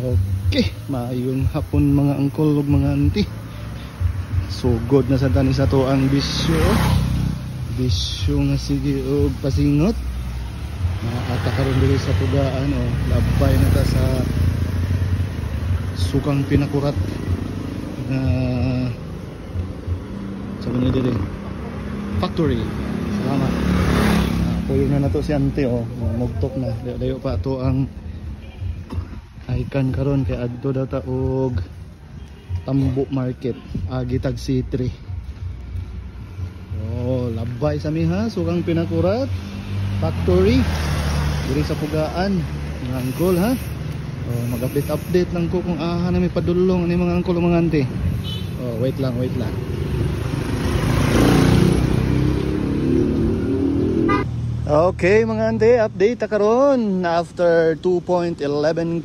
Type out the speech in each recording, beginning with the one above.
Okay, maayong hapon mga angkol ug mga auntie. Sugod na sa tani sa to ang bisyo. Bisyo nga sige og pasingot. Naata karon diri sa tugaan o labay na ta sa sukang pinakurat na sa mga diri factory. Salamat. Puyo na nato si auntie o mugtok na. Dayo pa to ang ikan karon kay adto data og Tambo Market agitag C3. Oh, labay sa miha sukang pinakurat factory diri sa Pugaan mga angkol ha. Oh, mag-update lang ko kung aha na may padulong ani mga angkol mga auntie. Oh, wait lang. Okay mga ante, update ta karon after 2.11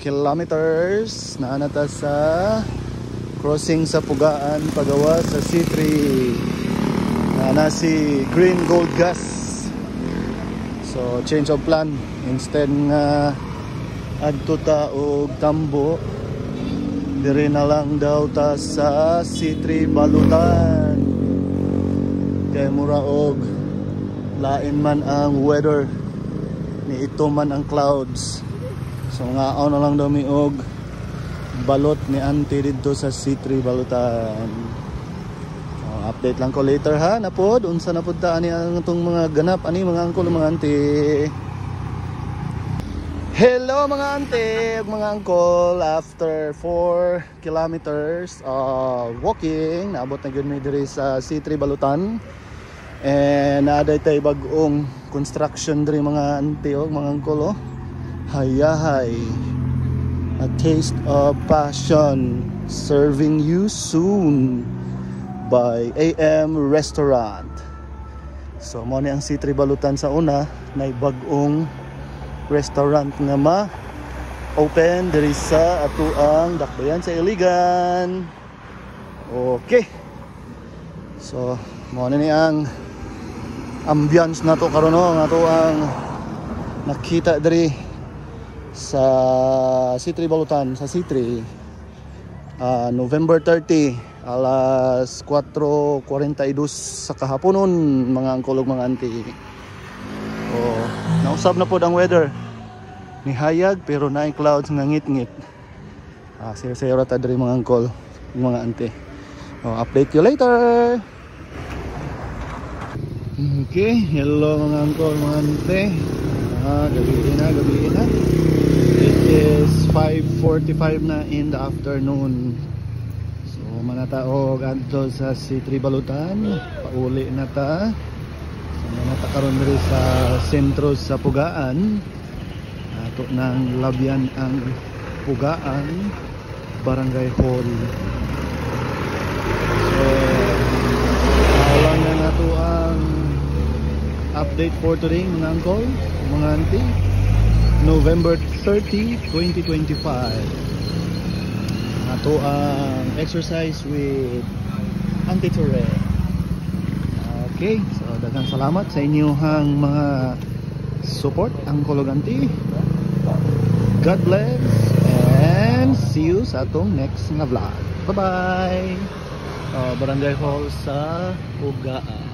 kilometers na nata sa crossing sa Pugaan pagawa sa C3 na si Green Gold Gas. So change of plan, instead nga adto ta og Tambo diri na lang daw ta sa C3 Balutan kay mura og lain man ang weather ni ito man ang clouds. So ngaon na lang daw mi og balot ni auntie dito sa C3 Balutan. Update lang ko later ha napod unsa na pud ta ani ang itong mga ganap ani mga angkol mga auntie. Hello mga auntie ug mga angkol, after 4 kilometers walking naabot na gyud mi diri sa C3 Balutan. And naaday tayo bagong construction diri mga auntie o mga angkol. Hayahay, a taste of passion serving you soon by AM Restaurant. So mo ni ang C3 Balutan sa una na bagong restaurant nga ma-open diri sa atuang dakbayan sa Iligan. Okay, so mo ni ang ambience na to karon nga to ang nakita diri sa C3 Balutan sa C3 November 30 alas 4:42 sa kahaponon mga angkol ug mga auntie. Nausab na pod ang weather ni hayag pero naay clouds nga ngit-ngit. Sayo ta diri mga angkol ug mga auntie. Update you later. Okay, hello mga angkol, mga ante. Gabi na. It is 5:45 na in the afternoon. So manataog adto sa C3 Balutan. Pauli na ta. So manata karon diri sa sentro sa Pugaan. Ato nang labyan ang Pugaan Barangay Hall. So alang na nato ang update for today mga angkol, mga auntie. November 30, 2025. Ato ang exercise with Auntie Ture. Okay, so daghang salamat sa inyong mga support angkol ug auntie. God bless and see you sa atong next nga vlog. Bye bye. Barangay Hall sa Pugaan.